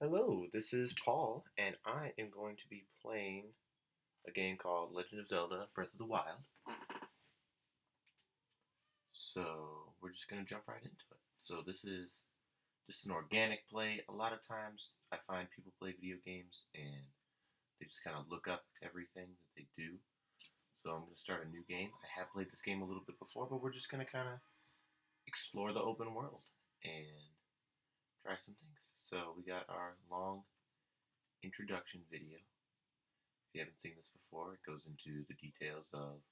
Hello, this is Paul, and I am going to be playing a game called Legend of Zelda Breath of the Wild. So, we're just going to jump right into it. So, this is just an organic play. A lot of times, I find people play video games and they just kind of look up everything that they do. So, I'm going to start a new game. I have played this game a little bit before, but we're just going to kind of explore the open world and try some things. So, we got our long introduction video. If you haven't seen this before, it goes into the details of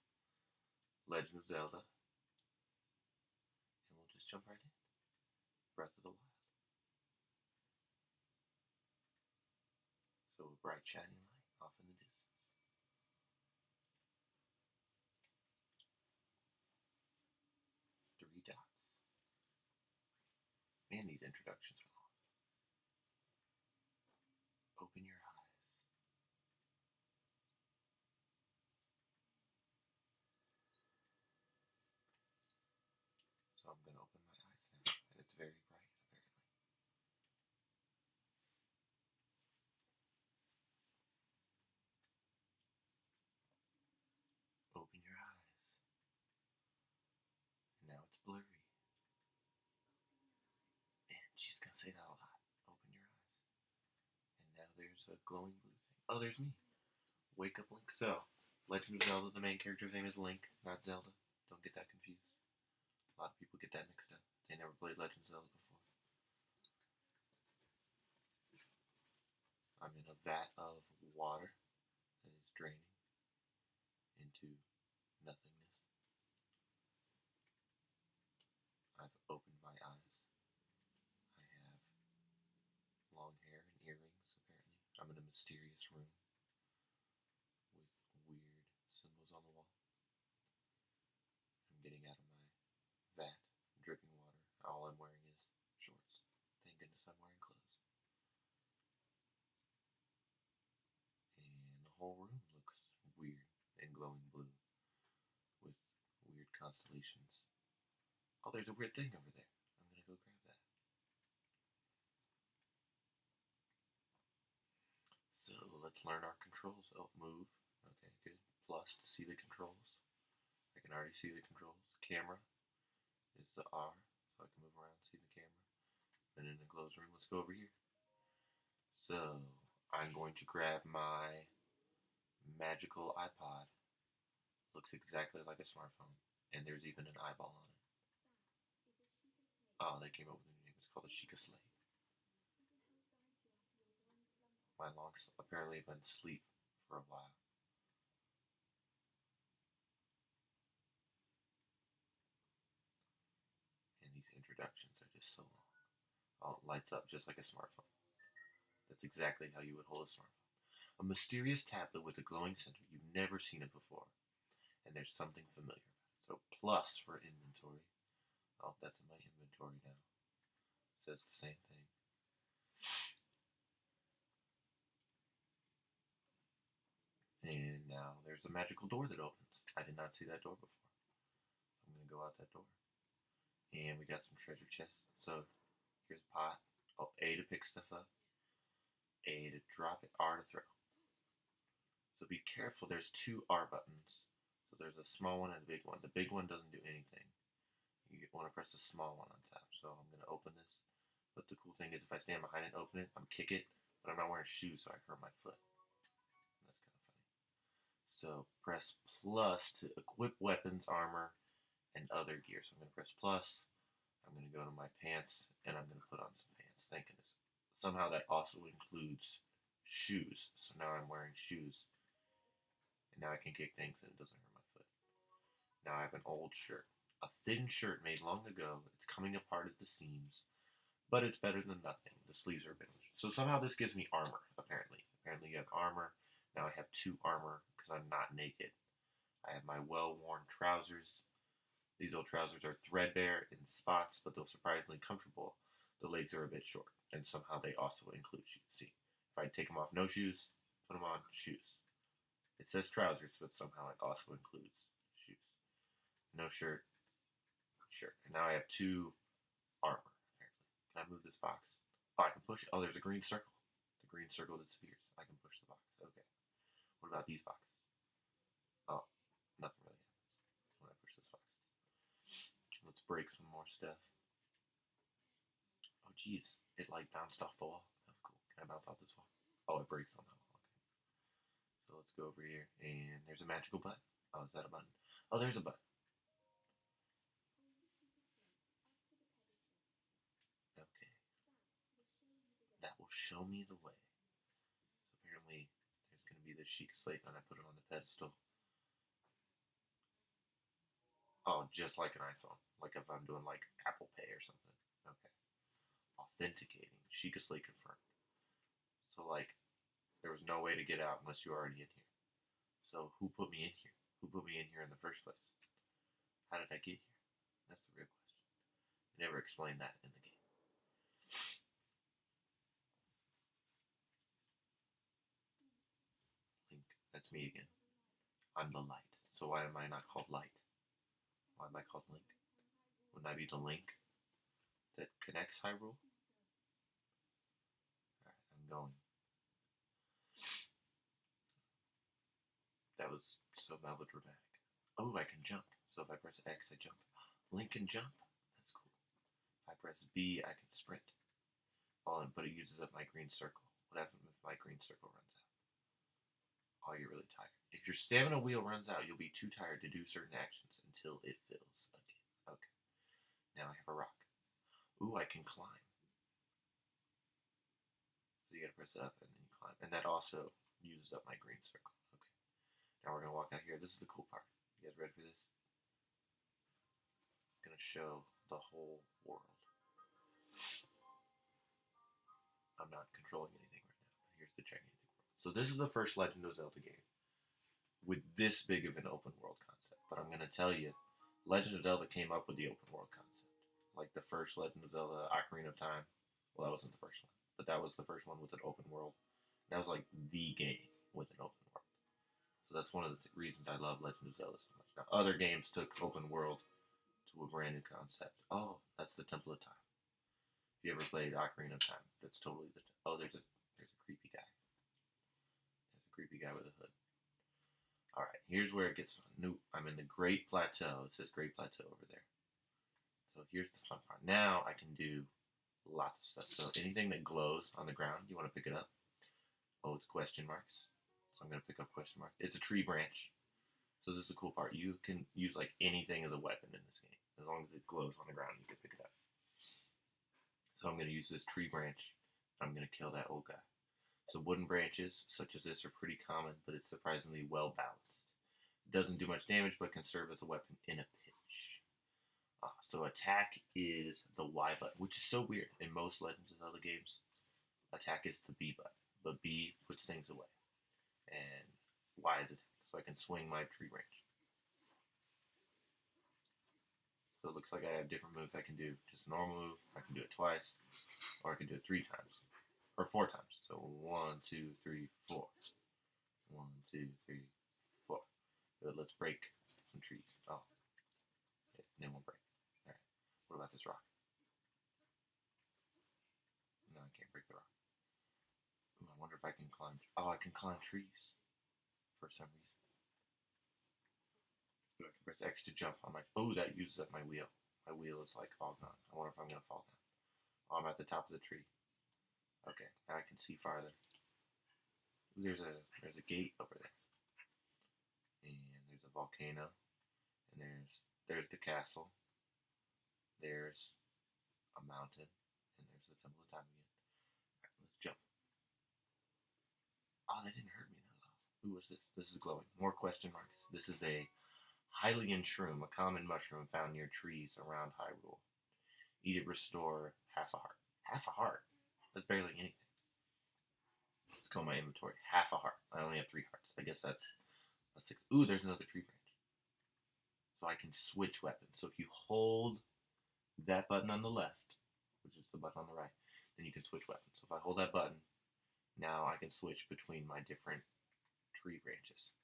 Legend of Zelda, and we'll just jump right in. Breath of the Wild. So a bright shining light off in the distance. Three dots. Man, these introductions are long. Open your eyes. So I'm going to open my eyes now, and it's very bright, apparently. Open your eyes. And now it's blurry. Man, she's going to say that a lot. Open your eyes. And now there's a glowing blue thing. Oh, there's me. Wake up, Link. So, Legend of Zelda, the main character's name is Link, not Zelda. Don't get that confused. A lot of people get that mixed up. They never played Legend of Zelda before. I'm in a vat of water that is draining into nothingness. I've opened my eyes. I have long hair and earrings, apparently. I'm in a mysterious room with weird symbols on the wall. I'm getting out of my vat, dripping water. All I'm wearing is shorts. Thank goodness I'm wearing clothes. And the whole room looks weird and glowing blue with weird constellations. Oh, there's a weird thing over there. I'm gonna go grab that. So let's learn our controls. Oh, move. Okay, good. Plus to see the controls. I can already see the controls. Camera is the R, so I can move around and see the camera. And in the closed room, let's go over here. So I'm going to grab my magical iPod. Looks exactly like a smartphone, and there's even an eyeball on it. Oh, they came up with a new name. It's called a Sheikah Slate. My long apparently been asleep for a while. And these introductions are just so long. Oh, it lights up just like a smartphone. That's exactly how you would hold a smartphone. A mysterious tablet with a glowing center. You've never seen it before. And there's something familiar. So plus for inventory. Oh, that's in my inventory now. It says the same thing. And now there's a magical door that opens. I did not see that door before. I'm going to go out that door. And we got some treasure chests. So here's a pot. Oh, A to pick stuff up. A to drop it. R to throw. So be careful. There's two R buttons. So there's a small one and a big one. The big one doesn't do anything. You want to press the small one on top. So I'm going to open this. But the cool thing is if I stand behind it and open it, I'm kick it. But I'm not wearing shoes, so I hurt my foot. That's kind of funny. So press plus to equip weapons, armor, and other gear. So I'm going to press plus. I'm going to go to my pants, and I'm going to put on some pants. Thank goodness. Somehow that also includes shoes. So now I'm wearing shoes. And now I can kick things and it doesn't hurt my foot. Now I have an old shirt. A thin shirt made long ago. It's coming apart at the seams. But it's better than nothing. The sleeves are bent. So somehow this gives me armor, apparently. Apparently you have armor. Now I have two armor because I'm not naked. I have my well-worn trousers. These old trousers are threadbare in spots, but they're surprisingly comfortable. The legs are a bit short, and somehow they also include shoes. See, if I take them off, no shoes, put them on, shoes. It says trousers, but somehow it also includes shoes. No shirt, shirt. And now I have two armor, apparently. Can I move this box? Oh, I can push it. Oh, there's a green circle. green circle disappears. I can push the box. Okay. What about these boxes? Oh, nothing really happens when I push this box. Let's break some more stuff. Oh, geez. It, like, bounced off the wall. That was cool. Can I bounce off this wall? Oh, it breaks on that wall. Okay. So let's go over here, and there's a magical button. Oh, is that a button? Oh, there's a button. Okay. That will show me the way. So apparently, there's going to be this chic slate, and I put it on the pedestal. Oh, just like an iPhone. Like if I'm doing like Apple Pay or something. Okay. Authenticating. Sheikah Slate confirmed. So like there was no way to get out unless you were already in here. So who put me in here? Who put me in here in the first place? How did I get here? That's the real question. They never explained that in the game. Link. That's me again. I'm the light. So why am I not called light? Why am I called Link? Wouldn't I be the link that connects Hyrule? Alright, I'm going. That was so melodramatic. Oh, I can jump. So if I press X, I jump. Link can jump. That's cool. If I press B, I can sprint. Oh, but it uses up my green circle. What happens if my green circle runs out? Oh, you're really tired. If your stamina wheel runs out, you'll be too tired to do certain actions until it fills again. Okay. Now I have a rock. Ooh, I can climb. So you gotta press up and then you climb. And that also uses up my green circle. Okay. Now we're gonna walk out here. This is the cool part. You guys ready for this? I'm gonna show the whole world. I'm not controlling anything right now, but here's the gigantic world. So this is the first Legend of Zelda game with this big of an open world concept. But I'm gonna tell you, Legend of Zelda came up with the open world concept. Like the first Legend of Zelda, Ocarina of Time. Well, that wasn't the first one, but that was the first one with an open world. That was like the game with an open world. So that's one of the reasons I love Legend of Zelda so much. Now, other games took open world to a brand new concept. Oh, that's the Temple of Time. If you ever played Ocarina of Time, that's totally the. Oh, there's a creepy guy. There's a creepy guy with a hood. All right, here's where it gets fun. Nope, I'm in the Great Plateau. It says Great Plateau over there. So here's the fun part. Now I can do lots of stuff. So anything that glows on the ground, you want to pick it up. Oh, it's question marks. So I'm gonna pick up question mark. It's a tree branch. So this is the cool part. You can use like anything as a weapon in this game. As long as it glows on the ground, you can pick it up. So I'm gonna use this tree branch. I'm gonna kill that old guy. So wooden branches such as this are pretty common, but it's surprisingly well balanced. It doesn't do much damage, but can serve as a weapon in a pinch. So attack is the Y button, which is so weird. In most Legends of Zelda games, attack is the B button, but B puts things away, and Y is attack. So I can swing my tree branch. So it looks like I have different moves I can do. Just a normal move, I can do it twice, or I can do it 3 times. Or 4 times. So 1, 2, 3, 4. 1, 2, 3, 4. So let's break some trees. Oh. They won't break. Alright. What about this rock? No, I can't break the rock. Ooh, I wonder if I can climb. Oh, I can climb trees. For some reason. I can press X to jump on my. Oh, that uses up my wheel. My wheel is like all gone. I wonder if I'm gonna fall down. Oh, I'm at the top of the tree. Okay, now I can see farther. Ooh, there's a gate over there, and there's a volcano, and there's the castle. There's a mountain, and there's the Temple of Time again. Alright, let's jump. Oh, that didn't hurt me. Ooh, what's this? This is glowing. More question marks. This is a Hylian shroom, a common mushroom found near trees around Hyrule. Eat it, restore half a heart. Half a heart? That's barely anything. Let's go in my inventory. Half a heart. I only have 3 hearts. I guess that's a 6. Ooh, there's another tree branch. So I can switch weapons. So if you hold that button on the left, which is the button on the right, then you can switch weapons. So if I hold that button, now I can switch between my different tree branches.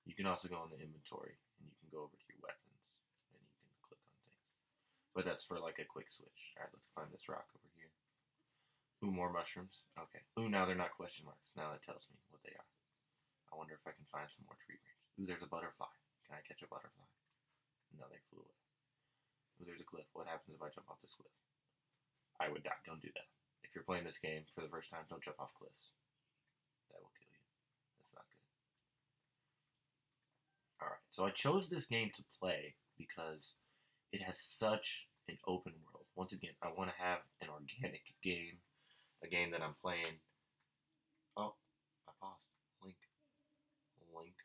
You can also go in the inventory and you can go over to your weapons and you can click on things. But that's for like a quick switch. Alright, let's climb this rock over here. Ooh, more mushrooms. Okay. Ooh, now they're not question marks. Now it tells me what they are. I wonder if I can find some more tree branches. Ooh, there's a butterfly. Can I catch a butterfly? No, they flew away. Ooh, there's a cliff. What happens if I jump off this cliff? I would die. Don't do that. If you're playing this game for the first time, don't jump off cliffs. That will kill you. That's not good. Alright, so I chose this game to play because it has such an open world. Once again, I want to have an organic game, a game that I'm playing. Oh, I paused. Link. Link.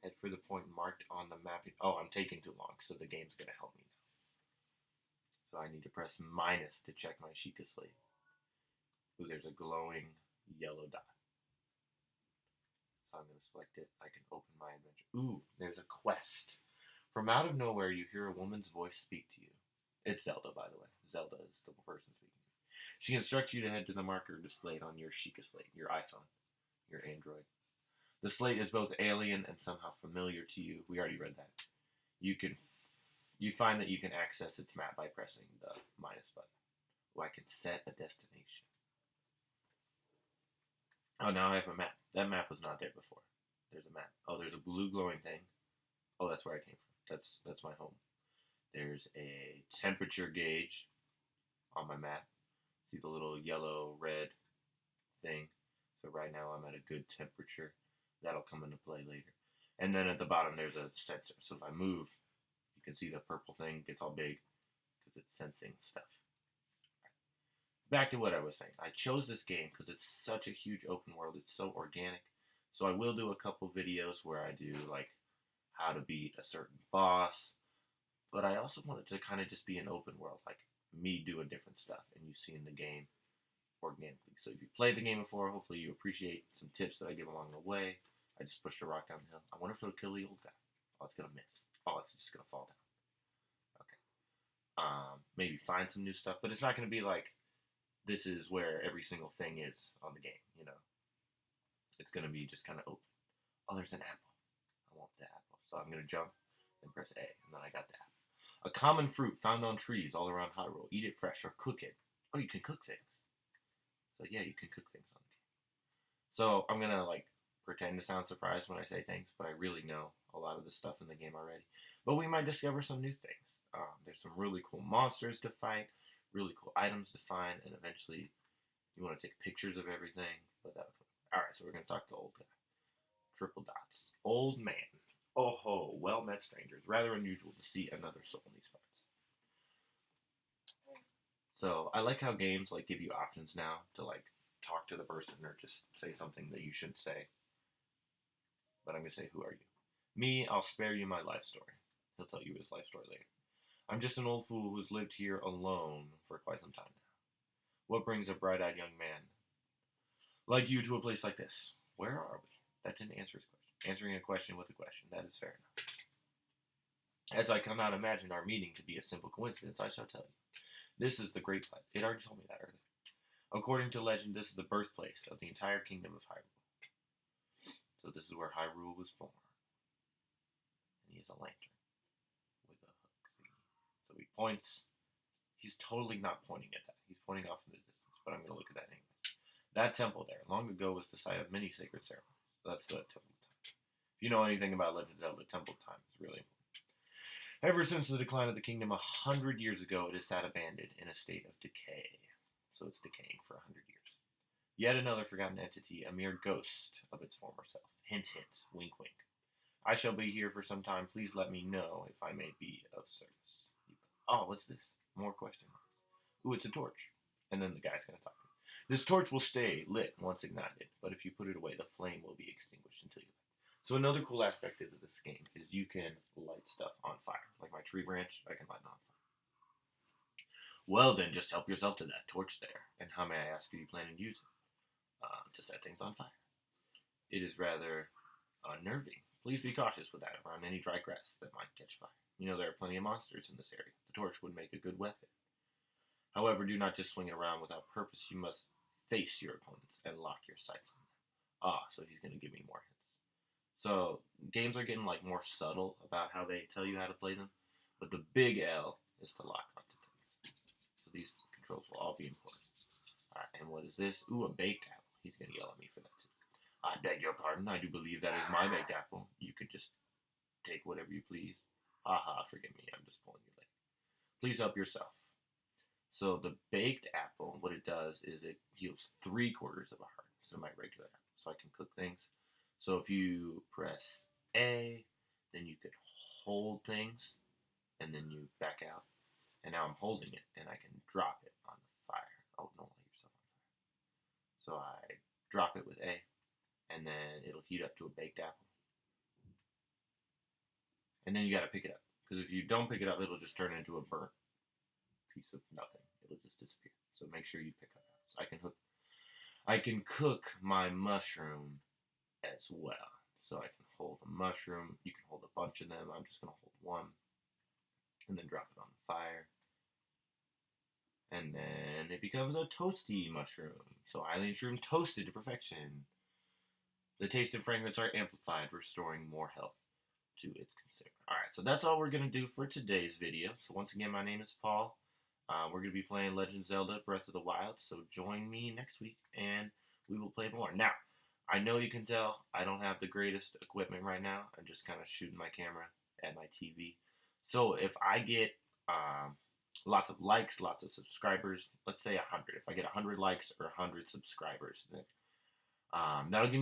Head for the point marked on the map. Oh, I'm taking too long, so the game's going to help me now. So I need to press minus to check my Sheikah slate. Ooh, there's a glowing yellow dot. So I'm going to select it. I can open my adventure. Ooh, there's a quest. From out of nowhere, you hear a woman's voice speak to you. It's Zelda, by the way. Zelda is the person speaking. She instructs you to head to the marker displayed on your Sheikah slate, your iPhone, your Android. The slate is both alien and somehow familiar to you. We already read that. You find that you can access its map by pressing the minus button. Oh, I can set a destination. Oh, now I have a map. That map was not there before. There's a map. Oh, there's a blue glowing thing. Oh, that's where I came from. That's my home. There's a temperature gauge on my map. See the little yellow red thing. So right now I'm at a good temperature. That'll come into play later. And then at the bottom there's a sensor. So if I move, you can see the purple thing gets all big because it's sensing stuff. Back to what I was saying. I chose this game because it's such a huge open world. It's so organic. So I will do a couple videos where I do like how to beat a certain boss. But I also wanted to kind of just be an open world, like me doing different stuff and you seeing the game organically. So if you played the game before, hopefully you appreciate some tips that I give along the way. I just pushed a rock down the hill. I wonder if it'll kill the old guy. Oh, it's going to miss. Oh, it's just going to fall down. Okay. Maybe find some new stuff, but it's not going to be like this is where every single thing is on the game, you know. It's going to be just kind of open. Oh, there's an apple. I want the apple. So I'm going to jump and press A, and then I got the apple. A common fruit found on trees all around Hyrule. Eat it fresh or cook it. Oh, you can cook things. So yeah, you can cook things on the game. So I'm going to like pretend to sound surprised when I say things, but I really know a lot of the stuff in the game already. But we might discover some new things. There's some really cool monsters to fight, really cool items to find, and eventually you want to take pictures of everything. But that was all right. So we're gonna talk to the old guy. Triple dots. Old man. Oh ho, well met strangers. Rather unusual to see another soul in these parts. So I like how games like give you options now to like talk to the person or just say something that you shouldn't say. But I'm gonna say, who are you? Me, I'll spare you my life story. He'll tell you his life story later. I'm just an old fool who's lived here alone for quite some time now. What brings a bright-eyed young man like you to a place like this? Where are we? That didn't answer his question. Answering a question with a question. That is fair enough. As I cannot imagine our meeting to be a simple coincidence, I shall tell you. This is the Great Planet. It already told me that earlier. According to legend, this is the birthplace of the entire kingdom of Hyrule. So this is where Hyrule was born. And he has a lantern with a hook. See? So he points. He's totally not pointing at that. He's pointing off in the distance, but I'm going to look at that anyway. That temple there, long ago, was the site of many sacred ceremonies. So that's the temple of time. If you know anything about Legend of Zelda, temple of time is really important. Ever since the decline of the kingdom 100 years ago, it has sat abandoned in a state of decay. So it's decaying for 100 years. Yet another forgotten entity, a mere ghost of its former self. Hint, hint, wink, wink. I shall be here for some time. Please let me know if I may be of service. Oh, what's this? More question marks. Ooh, it's a torch. And then the guy's going to talk to me. This torch will stay lit once ignited, but if you put it away, the flame will be extinguished until you light. So another cool aspect of this game is you can light stuff on fire. Like my tree branch, I can light it on fire. Well then, just help yourself to that torch there. And how may I ask you plan to use it? To set things on fire. It is rather unnerving. Please be cautious with that around any dry grass that might catch fire. You know there are plenty of monsters in this area. The torch would make a good weapon. However, do not just swing it around without purpose. You must face your opponents and lock your sights on them. Ah, so he's going to give me more hints. So games are getting like more subtle about how they tell you how to play them, but the big L is to lock onto things. So these controls will all be important. Alright, and what is this? Ooh, a baked apple. He's gonna yell at me for that too. I beg your pardon, I do believe that is my baked apple. You could just take whatever you please. Haha, forgive me, I'm just pulling your leg. Please help yourself. So the baked apple, what it does is it heals 3/4 of a heart instead of my regular apple. So I can cook things. So if you press A, then you could hold things, and then you back out. And now I'm holding it, and I can drop it on the fire. Oh, don't light yourself on fire. So I drop it with A, and then it'll heat up to a baked apple. And then you gotta pick it up. Because if you don't pick it up, it'll just turn into a burnt piece of nothing. It'll just disappear. So make sure you pick up. So I can cook my mushroom as well. So I can hold a mushroom. You can hold a bunch of them. I'm just gonna hold one. And then drop it on the fire. And then it becomes a toasty mushroom. So Eileen shroom toasted to perfection. The taste and fragrance are amplified, restoring more health to its consumer. Alright, so that's all we're going to do for today's video. So once again, my name is Paul. We're going to be playing Legend of Zelda Breath of the Wild, so join me next week, and we will play more. Now, I know you can tell I don't have the greatest equipment right now. I'm just kind of shooting my camera at my TV. So if I get lots of likes, lots of subscribers, let's say 100. If I get 100 likes or 100 subscribers, then that'll give me